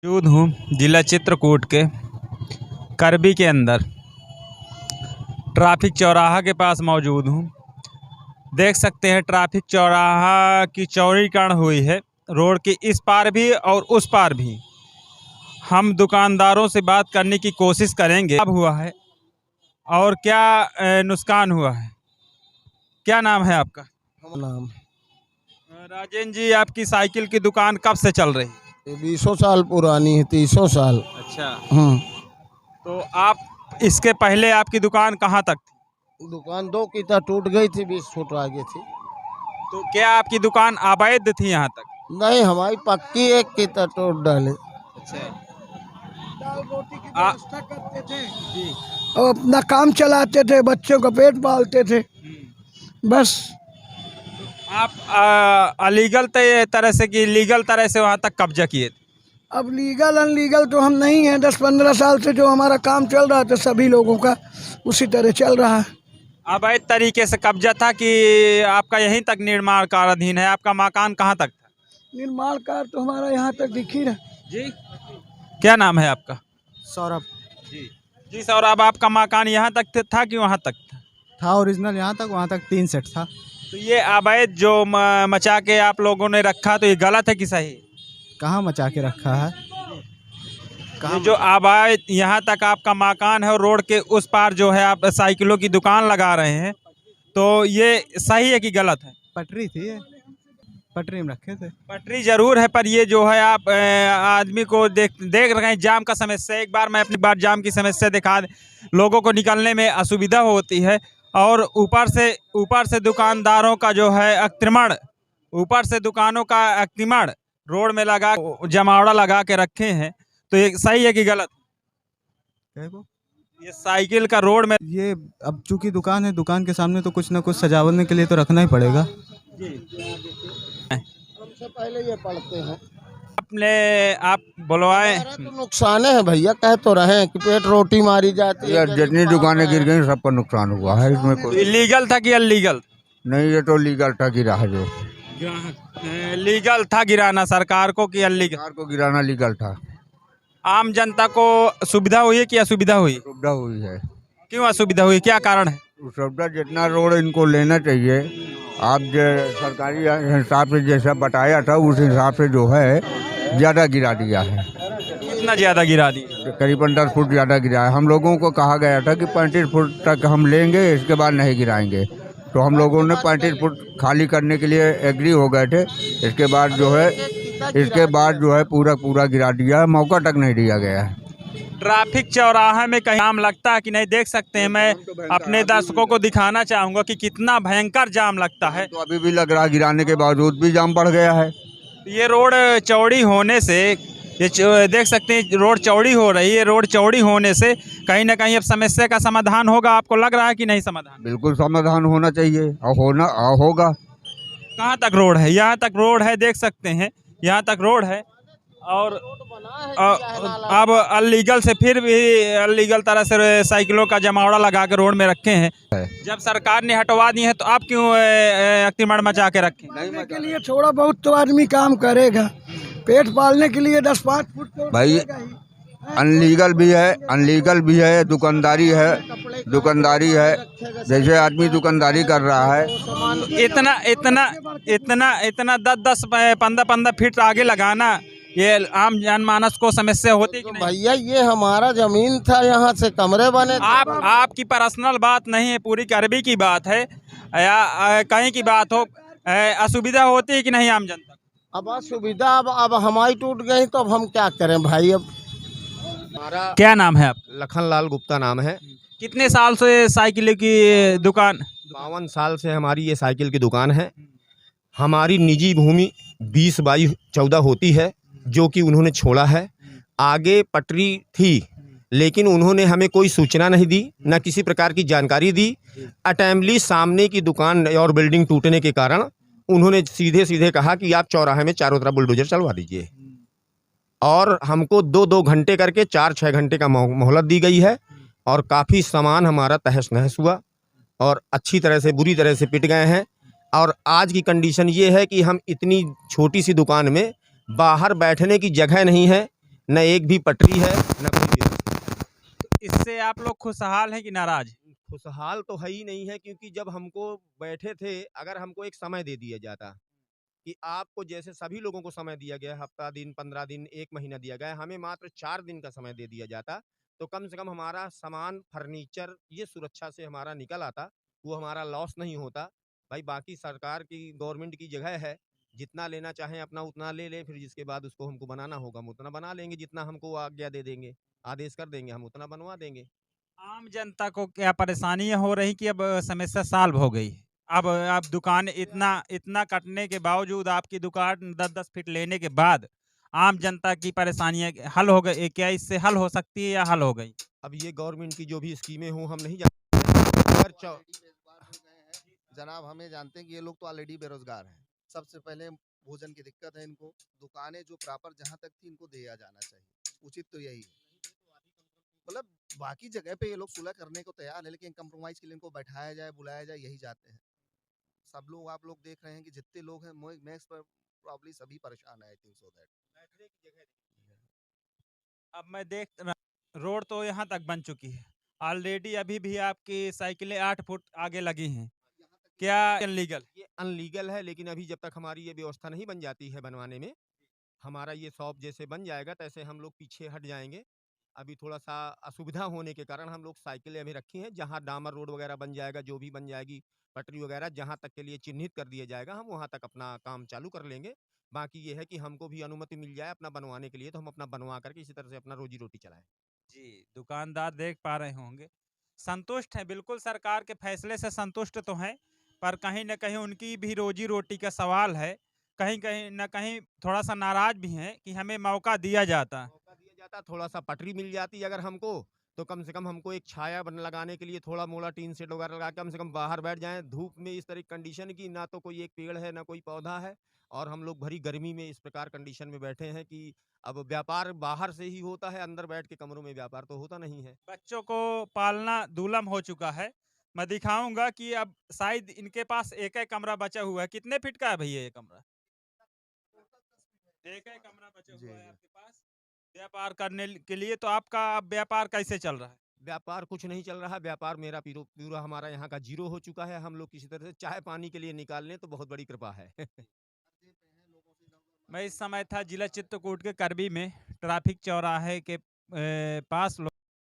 मौजूद हूँ जिला चित्रकूट के करबी के अंदर ट्रैफिक चौराहा के पास मौजूद हूँ। देख सकते हैं ट्रैफिक चौराहा की चौड़ीकरण हुई है, रोड के इस पार भी और उस पार भी। हम दुकानदारों से बात करने की कोशिश करेंगे क्या हुआ है और क्या नुकसान हुआ है। क्या नाम है आपका? नाम राजेंद्र जी, आपकी साइकिल की दुकान कब से चल रही है? ये 20 साल पुरानी है, 30 साल। अच्छा, तो आप इसके पहले आपकी दुकान कहाँ तक थी? दुकान 2 की था, टूट गई थी, 20 फुट आगे थी। तो क्या आपकी दुकान अवैध थी यहाँ तक? नहीं, हमारी पक्की एक की था, टूट डाले। अच्छा, दाल रोटी की व्यवस्था करते थे और अपना काम चलाते थे, बच्चों का पेट पालते थे बस। आप अलीगल तरह से कि लीगल तरह से वहाँ तक कब्जा किए थे? अब लीगल अनलीगल तो हम नहीं हैं। 10-15 साल से जो हमारा काम चल रहा था सभी लोगों का उसी तरह चल रहा है। अवैध तरीके से कब्जा था कि आपका यहीं तक निर्माण कार्याधीन है? आपका मकान कहाँ तक था? निर्माण कार्य तो हमारा यहाँ तक दिख ही रहा। जी, क्या नाम है आपका? सौरभ जी सौरभ, आपका मकान यहाँ तक था कि वहाँ तक था ओरिजिनल, यहाँ तक, वहाँ तक 3 सेट था। तो ये अवैध जो मचा के आप लोगों ने रखा, तो ये गलत है कि सही? कहाँ मचा के रखा है? ये जो अवैध यहाँ तक आपका मकान है और रोड के उस पार जो है आप साइकिलों की दुकान लगा रहे हैं, तो ये सही है कि गलत है? पटरी थी, पटरी में रखे थे। पटरी जरूर है, पर ये जो है आप आदमी को देख रहे हैं जाम का समस्या। एक बार मैं अपनी बार जाम की समस्या दिखा, लोगों को निकलने में असुविधा होती है और ऊपर से दुकानदारों का जो है अतिक्रमण, ऊपर से दुकानों का अतिक्रमण रोड में लगा, जमावड़ा लगा के रखे हैं। तो ये सही है कि गलत? ये साइकिल का रोड में, ये अब चूंकि दुकान है, दुकान के सामने तो कुछ ना कुछ सजावटने के लिए तो रखना ही पड़ेगा। हमसे पहले ये पढ़ते हैं। आप बुलवाए तो नुकसान है भैया, कह तो रहे हैं कि पेट रोटी मारी जाती है। जितनी दुकानें गिर गई सबका नुकसान हुआ है, इसमें कोई लीगल था कि अनलीगल? नहीं, ये तो लीगल था गिरा है। जो लीगल था गिराना सरकार को कि अनलीगल? सरकार को गिराना लीगल था। आम जनता को सुविधा हुई है कि असुविधा हुई? सुविधा हुई है। क्यों असुविधा हुई, क्या कारण है? सुविधा जितना रोड इनको लेना चाहिए, आप जो सरकारी हिसाब से जैसा बताया था उस हिसाब से जो है ज़्यादा गिरा दिया है। कितना ज़्यादा गिरा दिया? करीबन 10 फुट ज़्यादा गिरा है। हम लोगों को कहा गया था कि 35 फुट तक हम लेंगे, इसके बाद नहीं गिराएंगे। तो हम लोगों ने 35 फुट खाली करने के लिए एग्री हो गए थे। इसके बाद जो है पूरा गिरा दिया, मौका तक नहीं दिया गया है। ट्रैफिक चौराहा में कहीं जाम लगता है कि नहीं? देख सकते हैं, मैं अपने दर्शकों को दिखाना चाहूँगा कि कितना भयंकर जाम लगता है। तो अभी भी लग रहा है, गिराने के बावजूद भी जाम बढ़ गया है। ये रोड चौड़ी होने से, देख सकते हैं रोड चौड़ी हो रही है। रोड चौड़ी होने से कहीं ना कहीं अब समस्या का समाधान होगा। आपको लग रहा है कि नहीं समाधान? बिल्कुल समाधान होना चाहिए और होगा। कहाँ तक रोड है? यहाँ तक रोड है, देख सकते हैं यहाँ तक रोड है। और अब अनलीगल से फिर भी अनलीगल तरह से साइकिलों का जमावड़ा लगा के रोड में रखे हैं। जब सरकार ने हटवा दी है तो आप क्यों अतिक्रमण मचा के रखे? पालने के लिए थोड़ा बहुत तो आदमी काम करेगा, पेट पालने के लिए 10-5 फुट तो भाई लगेगा ही। अनलीगल भी है, दुकानदारी है। जैसे आदमी दुकानदारी कर रहा है, इतना 10-10 15-15 फीट आगे लगाना, ये आम जनमानस को समस्या होती कि नहीं? भैया ये हमारा जमीन था, यहाँ से कमरे बने थे। आपकी पर्सनल बात नहीं है, पूरी करबी की बात है या कहीं की बात हो, असुविधा होती है कि नहीं आम जनता? अब असुविधा अब हमारी टूट गई तो अब हम क्या करें भाई। अब हमारा क्या नाम है आप? लखनलाल गुप्ता नाम है। कितने साल से साइकिल की दुकान? 52 साल से हमारी ये साइकिल की दुकान है। हमारी निजी भूमि 20/14 होती है, जो कि उन्होंने छोड़ा है। आगे पटरी थी, लेकिन उन्होंने हमें कोई सूचना नहीं दी, न किसी प्रकार की जानकारी दी। अटैम्बली सामने की दुकान और बिल्डिंग टूटने के कारण उन्होंने सीधे कहा कि आप चौराहे में चारों तरफ बुलडोजर चलवा दीजिए, और हमको 2-2 घंटे करके 4-6 घंटे का मोहलत दी गई है। और काफ़ी सामान हमारा तहस नहस हुआ और अच्छी तरह से बुरी तरह से पिट गए हैं। और आज की कंडीशन ये है कि हम इतनी छोटी सी दुकान में बाहर बैठने की जगह नहीं है, न एक भी पटरी है न कोई व्यवस्था। इससे आप लोग खुशहाल हैं कि नाराज? खुशहाल तो है ही नहीं है, क्योंकि जब हमको बैठे थे, अगर हमको एक समय दे दिया जाता कि आपको जैसे सभी लोगों को समय दिया गया है, हफ्ता दिन, 15 दिन, 1 महीना दिया गया है, हमें मात्र 4 दिन का समय दे दिया जाता, तो कम से कम हमारा सामान, फर्नीचर ये सुरक्षा से हमारा निकल आता, वो हमारा लॉस नहीं होता। भाई बाकी सरकार की, गवर्नमेंट की जगह है, जितना लेना चाहें अपना उतना ले लें, फिर जिसके बाद उसको हमको बनाना होगा, हम उतना बना लेंगे, जितना हमको आज्ञा दे देंगे, आदेश कर देंगे, हम उतना बनवा देंगे। आम जनता को क्या परेशानियां हो रही कि अब समस्या सॉल्व हो गई? अब आप दुकान इतना इतना कटने के बावजूद आपकी दुकान 10-10 फीट लेने के बाद आम जनता की परेशानियां हल हो गई? क्या इससे हल हो सकती है या हल हो गई? अब ये गवर्नमेंट की जो भी स्कीमें हों, हम नहीं जानते। अगर जनाब हमें जानते हैं कि ये लोग तो ऑलरेडी बेरोजगार हैं। सबसे पहले भोजन की दिक्कत है इनको, दुकानें जो प्रॉपर जहाँ तक थी इनको दिया जाना चाहिए, उचित तो यही है। मतलब बाकी जगह पे ये लोग सुलह करने को तैयार है, लेकिन कंप्रोमाइज के लिए इनको बैठाया जाए, बुलाया जाए, यही चाहते हैं। सब लोग, आप लोग देख रहे हैं कि जितने लोग हैं, मैक्स पर प्रॉब्ली सभी परेशान है, आई थिंक सो दैट। अब मैं देख रहा रोड तो यहाँ तक बन चुकी है ऑलरेडी, अभी भी आपकी साइकिलें 8 फुट आगे लगी हैं, क्या लीगल? ये अनलीगल है, लेकिन अभी जब तक हमारी ये व्यवस्था नहीं बन जाती है बनवाने में, हमारा ये शॉप जैसे बन जाएगा तैसे हम लोग पीछे हट जाएंगे। अभी थोड़ा सा असुविधा होने के कारण हम लोग साइकिलें अभी रखी हैं, जहाँ डामर रोड वगैरह बन जाएगा, जो भी बन जाएगी पटरी वगैरह, जहाँ तक के लिए चिन्हित कर दिया जाएगा, हम वहाँ तक अपना काम चालू कर लेंगे। बाकी ये है कि हमको भी अनुमति मिल जाए अपना बनवाने के लिए, तो हम अपना बनवा करके इसी तरह से अपना रोजी रोटी चलाएं। जी, दुकानदार देख पा रहे होंगे, संतुष्ट हैं, बिल्कुल सरकार के फैसले से संतुष्ट तो हैं, पर कहीं न कहीं उनकी भी रोजी-रोटी का सवाल है। कहीं-कहीं न कहीं थोड़ा-सा नाराज़ भी हैं कि हमें मौका दिया जाता। मौका दिया जाता, थोड़ा-सा पटरी मिल जाती अगर हमको, तो कम से कम हमको एक छाया बन लगाने के लिए थोड़ा-मोड़ा टीन शेड वगैरह लगा के कम से कम बाहर बैठ जाएँ। धूप में इस तरह की कंडीशन की ना तो कोई एक पेड़ है, ना कोई पौधा है, और हम लोग भरी गर्मी में इस प्रकार कंडीशन में बैठे हैं कि अब व्यापार बाहर से ही होता है, अंदर बैठ के कमरों में व्यापार तो होता नहीं है। बच्चों को पालना दूलम हो चुका है। मैं दिखाऊँगा कि अब शायद इनके पास एक ही कमरा बचा हुआ है। कितने फीट का है भैया ये कमरा? एक ही कमरा बचा हुआ है आपके पास व्यापार करने के लिए, तो आपका अब व्यापार कैसे चल रहा है? व्यापार कुछ नहीं चल रहा, व्यापार मेरा पूरा हमारा यहाँ का ज़ीरो हो चुका है। हम लोग किसी तरह से चाय-पानी के लिए निकाल लें तो बहुत बड़ी कृपा है। मैं इस समय था जिला चित्रकूट के करबी में, ट्रैफिक चौराहे के पास